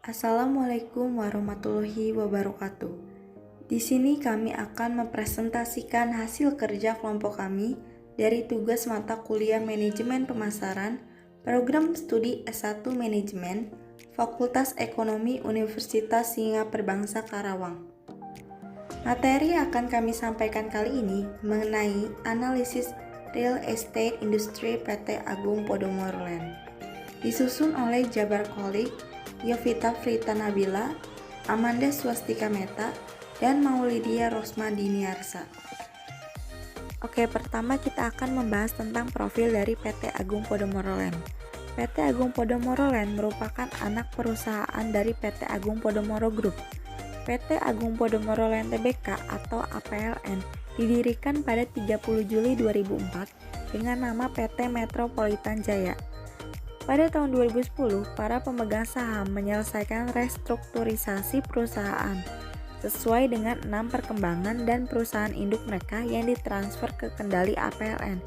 Assalamualaikum warahmatullahi wabarakatuh. Di sini kami akan mempresentasikan hasil kerja kelompok kami dari tugas mata kuliah Manajemen Pemasaran, Program Studi S1 Manajemen, Fakultas Ekonomi Universitas Singa Perbangsa Karawang. Materi yang akan kami sampaikan kali ini mengenai analisis Real Estate Industry PT Agung Podomoro Land. Disusun oleh Jabar Kolik, Yovita Frita Nabila, Amanda Swastika Meta, dan Maulidia Rosma Diniarsa. Oke, pertama kita akan membahas tentang profil dari PT Agung Podomoro Land. PT Agung Podomoro Land merupakan anak perusahaan dari PT Agung Podomoro Group. PT Agung Podomoro Land Tbk atau APLN didirikan pada 30 Juli 2004 dengan nama PT Metropolitan Jaya. Pada tahun 2010, para pemegang saham menyelesaikan restrukturisasi perusahaan sesuai dengan 6 perkembangan dan perusahaan induk mereka yang ditransfer ke kendali APLN.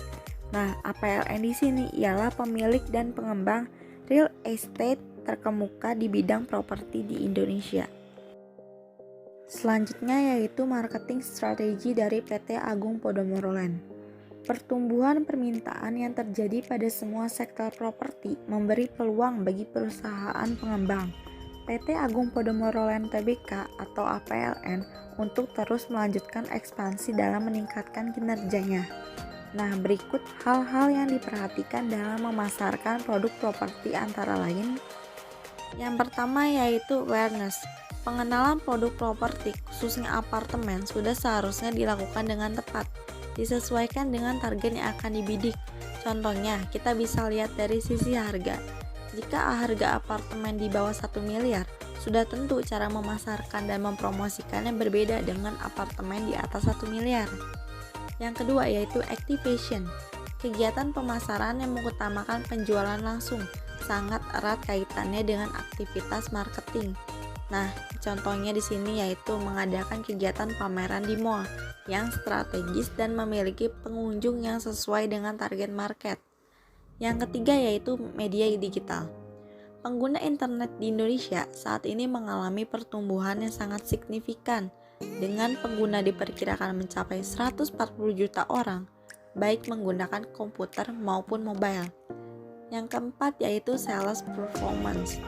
Nah, APLN di sini ialah pemilik dan pengembang real estate terkemuka di bidang properti di Indonesia. Selanjutnya yaitu marketing strategi dari PT Agung Podomoro Land. Pertumbuhan permintaan yang terjadi pada semua sektor properti memberi peluang bagi perusahaan pengembang PT Agung Podomoro Land Tbk atau APLN untuk terus melanjutkan ekspansi dalam meningkatkan kinerjanya. Nah, berikut hal-hal yang diperhatikan dalam memasarkan produk properti antara lain. Yang pertama yaitu awareness. Pengenalan produk properti khususnya apartemen sudah seharusnya dilakukan dengan tepat, disesuaikan dengan target yang akan dibidik. Contohnya, kita bisa lihat dari sisi harga. Jika harga apartemen di bawah 1 miliar, sudah tentu cara memasarkan dan mempromosikannya berbeda dengan apartemen di atas 1 miliar. Yang kedua yaitu activation. Kegiatan pemasaran yang mengutamakan penjualan langsung sangat erat kaitannya dengan aktivitas marketing. Nah, contohnya di sini yaitu mengadakan kegiatan pameran di mall yang strategis dan memiliki pengunjung yang sesuai dengan target market. Yang ketiga yaitu media digital. Pengguna internet di Indonesia saat ini mengalami pertumbuhan yang sangat signifikan dengan pengguna diperkirakan mencapai 140 juta orang, baik menggunakan komputer maupun mobile. Yang keempat yaitu sales performance.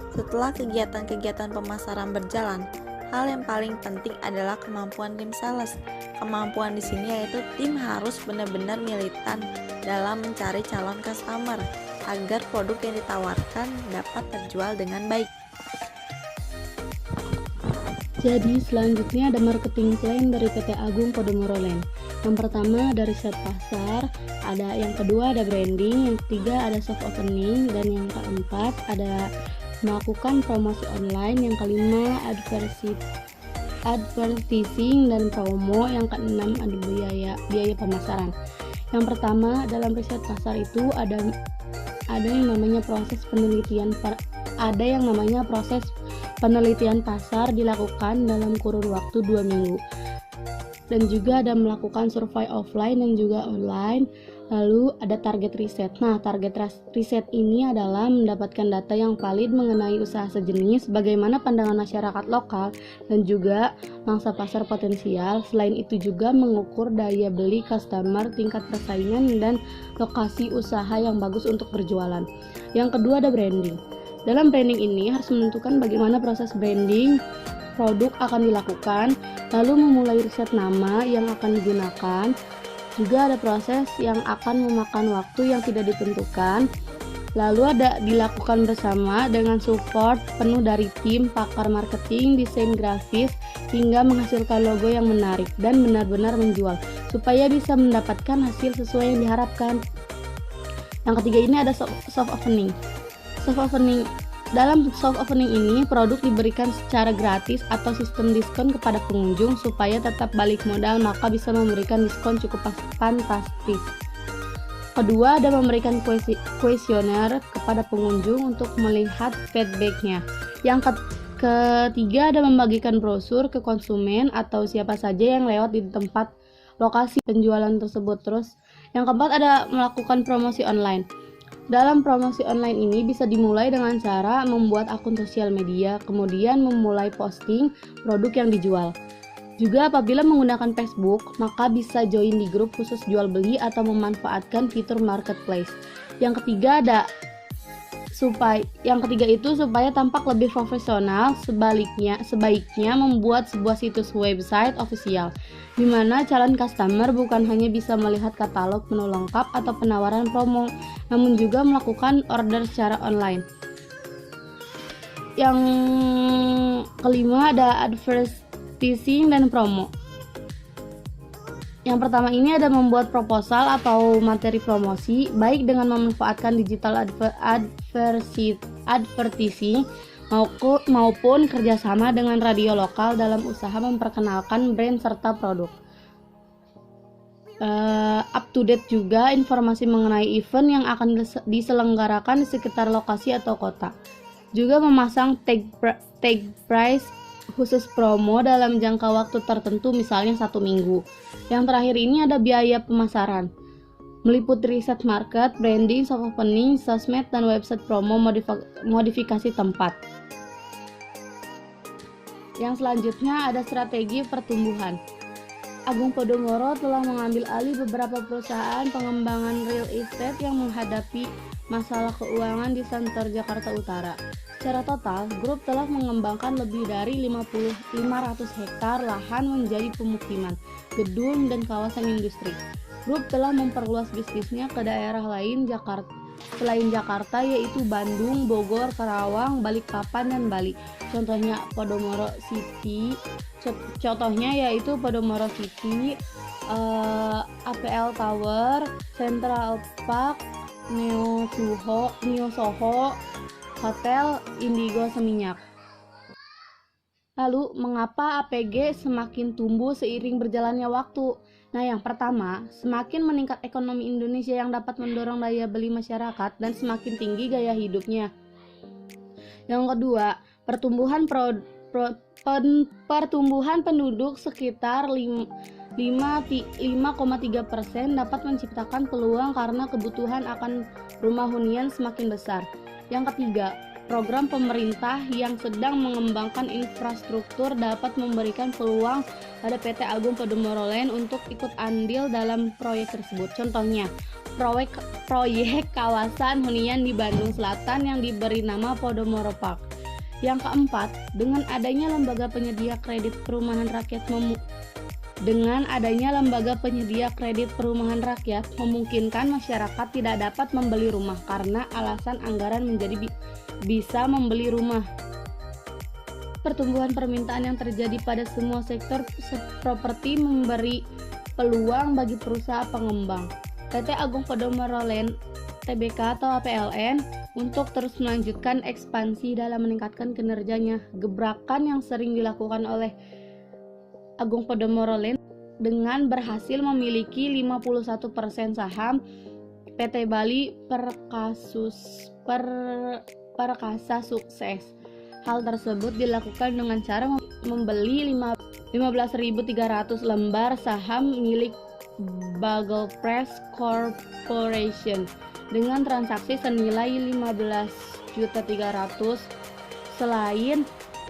Setelah kegiatan-kegiatan pemasaran berjalan, hal yang paling penting adalah kemampuan tim sales. Kemampuan di sini yaitu tim harus benar-benar militan dalam mencari calon customer agar produk yang ditawarkan dapat terjual dengan baik. Jadi selanjutnya ada marketing plan dari PT Agung Podomoro Land. Yang pertama ada riset pasar, yang kedua ada branding, yang ketiga ada soft opening, dan yang keempat ada melakukan promosi online, yang kelima advertising dan promo, yang keenam ada biaya pemasaran. Yang pertama dalam riset pasar itu ada yang namanya proses penelitian pasar dilakukan dalam kurun waktu 2 minggu, dan juga ada melakukan survei offline dan juga online. Lalu ada target riset. Nah, target riset ini adalah mendapatkan data yang valid mengenai usaha sejenis, bagaimana pandangan masyarakat lokal, dan juga mangsa pasar potensial. Selain itu juga mengukur daya beli customer, tingkat persaingan, dan lokasi usaha yang bagus untuk berjualan. Yang kedua ada branding. Dalam branding ini harus menentukan bagaimana proses branding produk akan dilakukan, lalu memulai riset nama yang akan digunakan. Juga ada proses yang akan memakan waktu yang tidak ditentukan, lalu ada dilakukan bersama dengan support penuh dari tim pakar marketing, desain grafis, hingga menghasilkan logo yang menarik dan benar-benar menjual supaya bisa mendapatkan hasil sesuai yang diharapkan. Yang ketiga ini ada soft opening. Dalam soft opening ini, produk diberikan secara gratis atau sistem diskon kepada pengunjung supaya tetap balik modal, maka bisa memberikan diskon cukup fantastis. Kedua, ada memberikan kuesioner kepada pengunjung untuk melihat feedbacknya. Yang ketiga, ada membagikan brosur ke konsumen atau siapa saja yang lewat di tempat lokasi penjualan tersebut. Terus, yang keempat ada melakukan promosi online. Dalam promosi online ini bisa dimulai dengan cara membuat akun sosial media, kemudian memulai posting produk yang dijual. Juga apabila menggunakan Facebook, maka bisa join di grup khusus jual beli atau memanfaatkan fitur marketplace. Yang ketiga itu supaya tampak lebih profesional, sebaiknya membuat sebuah situs website official, di mana calon customer bukan hanya bisa melihat katalog menu lengkap atau penawaran promo, namun juga melakukan order secara online. Yang kelima ada advertising dan promo. Yang pertama ini ada membuat proposal atau materi promosi, baik dengan memanfaatkan digital advertising maupun kerjasama dengan radio lokal dalam usaha memperkenalkan brand serta produk. Up to date juga informasi mengenai event yang akan diselenggarakan di sekitar lokasi atau kota. Juga memasang tag price khusus promo dalam jangka waktu tertentu, misalnya 1 minggu. Yang terakhir ini ada biaya pemasaran, meliputi riset market, branding, soft opening, sosmed, dan website promo modifikasi tempat. Yang selanjutnya ada strategi pertumbuhan. Agung Podomoro telah mengambil alih beberapa perusahaan pengembangan real estate yang menghadapi masalah keuangan di Sunter Jakarta Utara. Secara total, grup telah mengembangkan lebih dari 500 hektar lahan menjadi pemukiman, gedung, dan kawasan industri. Grup telah memperluas bisnisnya ke daerah lain selain Jakarta, yaitu Bandung, Bogor, Karawang, Balikpapan, dan Bali. Contohnya yaitu Podomoro City, APL Tower, Central Park, Neo Soho, Hotel Indigo Seminyak. Lalu, mengapa APG semakin tumbuh seiring berjalannya waktu? Nah, yang pertama, semakin meningkat ekonomi Indonesia yang dapat mendorong daya beli masyarakat dan semakin tinggi gaya hidupnya. Yang kedua, pertumbuhan penduduk sekitar 5,3% dapat menciptakan peluang karena kebutuhan akan rumah hunian semakin besar. Yang ketiga, program pemerintah yang sedang mengembangkan infrastruktur dapat memberikan peluang pada PT Agung Podomoro Land untuk ikut andil dalam proyek tersebut. Contohnya, proyek kawasan hunian di Bandung Selatan yang diberi nama Podomoro Park. Yang keempat, dengan adanya lembaga penyedia kredit perumahan rakyat memungkinkan masyarakat tidak dapat membeli rumah karena alasan anggaran menjadi bisa membeli rumah. Pertumbuhan permintaan yang terjadi pada semua sektor properti memberi peluang bagi perusahaan pengembang. PT Agung Podomoro Land Tbk atau APLN untuk terus melanjutkan ekspansi dalam meningkatkan kinerjanya. Gebrakan yang sering dilakukan oleh Agung Podomoro Land dengan berhasil memiliki 51% saham PT Bali Perkasa sukses. Hal tersebut dilakukan dengan cara membeli 15.300 lembar saham milik Bagel Press Corporation dengan transaksi senilai 15.300.000.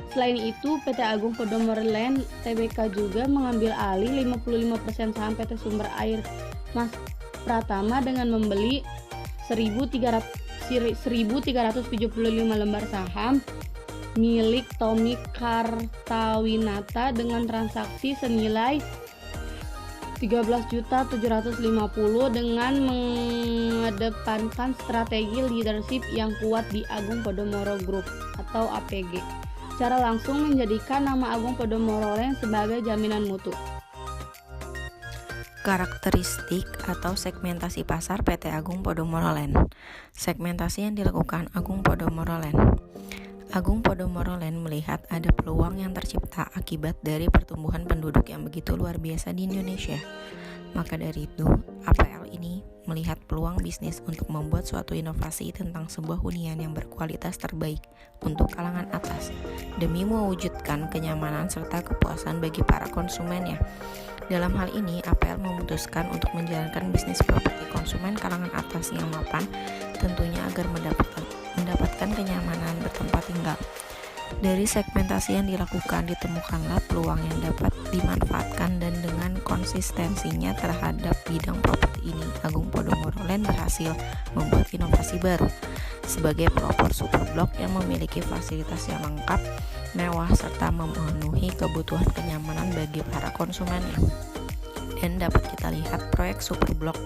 Selain itu, PT Agung Podomoro Land Tbk juga mengambil alih 55% saham PT Sumber Air Mas Pratama dengan membeli 1.375 lembar saham milik Tommy Kartawinata dengan transaksi senilai 13.750 dengan mengedepankan strategi leadership yang kuat di Agung Podomoro Group atau APG. Secara langsung menjadikan nama Agung Podomoro Land sebagai jaminan mutu. Karakteristik atau segmentasi pasar PT Agung Podomoro Land. Segmentasi yang dilakukan Agung Podomoro Land. Agung Podomoro Land melihat ada peluang yang tercipta akibat dari pertumbuhan penduduk yang begitu luar biasa di Indonesia. Maka dari itu, APL ini melihat peluang bisnis untuk membuat suatu inovasi tentang sebuah hunian yang berkualitas terbaik untuk kalangan atas demi mewujudkan kenyamanan serta kepuasan bagi para konsumennya. Dalam hal ini, APL memutuskan untuk menjalankan bisnis properti konsumen kalangan atas yang mapan, tentunya agar mendapatkan kenyamanan bertempat tinggal. Dari segmentasi yang dilakukan, ditemukanlah peluang yang dapat dimanfaatkan, dan dengan konsistensinya terhadap bidang properti ini, Agung Podomoro Land berhasil membuat inovasi baru sebagai pelopor superblok yang memiliki fasilitas yang lengkap, mewah, serta memenuhi kebutuhan kenyamanan bagi para konsumennya. Dan dapat kita lihat proyek superblok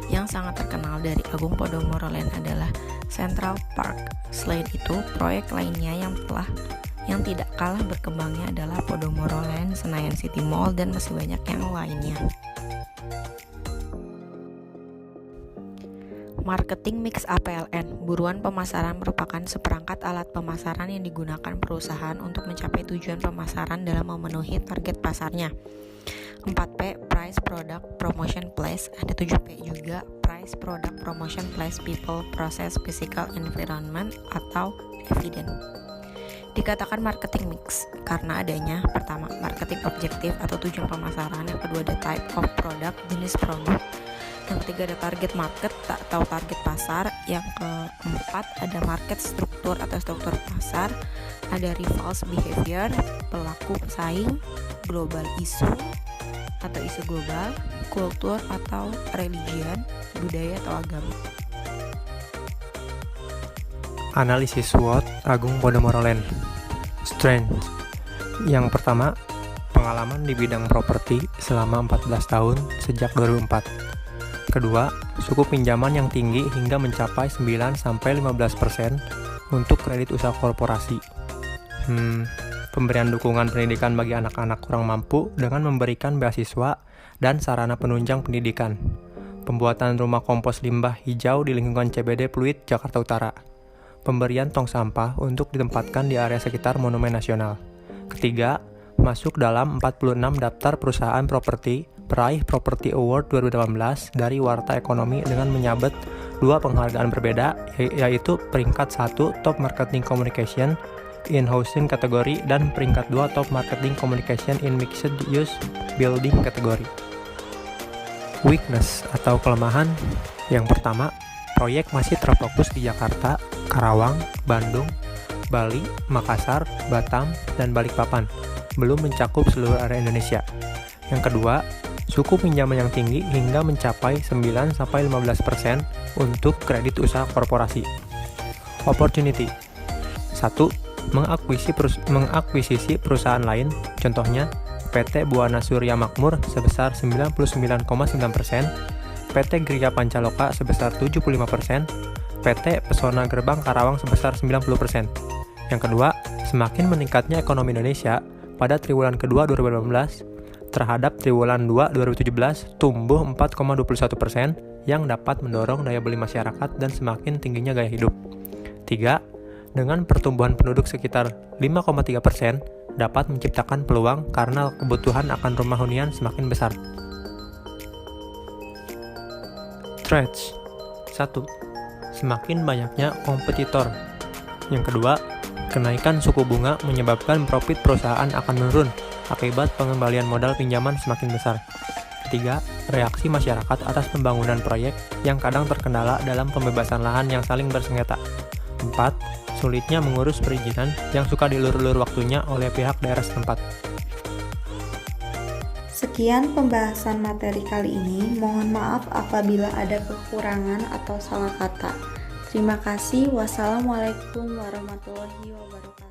yang sangat terkenal dari Agung Podomoro Land adalah Central Park. Selain itu, proyek lainnya yang tidak kalah berkembangnya adalah Podomoro Land, Senayan City Mall, dan masih banyak yang lainnya. Marketing Mix APLN. Buruan pemasaran merupakan seperangkat alat pemasaran yang digunakan perusahaan untuk mencapai tujuan pemasaran dalam memenuhi target pasarnya. 4P, Price, Product, Promotion, Place. Ada 7P juga, Price, Product, Promotion, Place, People, Process, Physical, Environment, atau Evident. Dikatakan marketing mix karena adanya pertama, marketing objektif atau tujuan pemasaran, yang kedua ada type of product, jenis produk, yang ketiga ada target market atau target pasar, yang keempat ada market struktur atau struktur pasar, ada rivals behavior, pelaku pesaing, global issue atau isu global, kultur atau religion, budaya atau agama. Analisis SWOT Agung Podomoro Land. Strength. Yang pertama, pengalaman di bidang properti selama 14 tahun sejak 2004. Kedua, suku pinjaman yang tinggi hingga mencapai 9-15% untuk kredit usaha korporasi. Pemberian dukungan pendidikan bagi anak-anak kurang mampu dengan memberikan beasiswa dan sarana penunjang pendidikan. Pembuatan rumah kompos limbah hijau di lingkungan CBD Pluit, Jakarta Utara. Pemberian tong sampah untuk ditempatkan di area sekitar Monumen Nasional. Ketiga, masuk dalam 46 daftar perusahaan properti peraih Property Award 2018 dari Warta Ekonomi dengan menyabet 2 penghargaan berbeda, yaitu peringkat 1 Top Marketing Communication in Housing kategori dan peringkat 2 Top Marketing Communication in Mixed Use Building kategori. Weakness atau kelemahan. Yang pertama, proyek masih terfokus di Jakarta, Karawang, Bandung, Bali, Makassar, Batam, dan Balikpapan, belum mencakup seluruh area Indonesia. Yang kedua, suku pinjaman yang tinggi hingga mencapai 9-15% untuk kredit usaha korporasi. Opportunity. 1. Mengakuisisi perusahaan lain, contohnya PT Buana Surya Makmur sebesar 99,9%, PT Gria Pancaloka sebesar 75%, PT Pesona Gerbang Karawang sebesar 90%. Yang kedua, semakin meningkatnya ekonomi Indonesia pada triwulan kedua 2018 terhadap triwulan 2 2017 tumbuh 4,21% yang dapat mendorong daya beli masyarakat dan semakin tingginya gaya hidup. 3. Dengan pertumbuhan penduduk sekitar 5,3% dapat menciptakan peluang karena kebutuhan akan rumah hunian semakin besar. Threats. 1. Semakin banyaknya kompetitor. Yang kedua, kenaikan suku bunga menyebabkan profit perusahaan akan menurun akibat pengembalian modal pinjaman semakin besar. Ketiga, reaksi masyarakat atas pembangunan proyek yang kadang terkendala dalam pembebasan lahan yang saling bersengketa. 4. Sulitnya mengurus perizinan yang suka diulur-ulur waktunya oleh pihak daerah setempat. Sekian pembahasan materi kali ini. Mohon maaf apabila ada kekurangan atau salah kata. Terima kasih. Wassalamualaikum warahmatullahi wabarakatuh.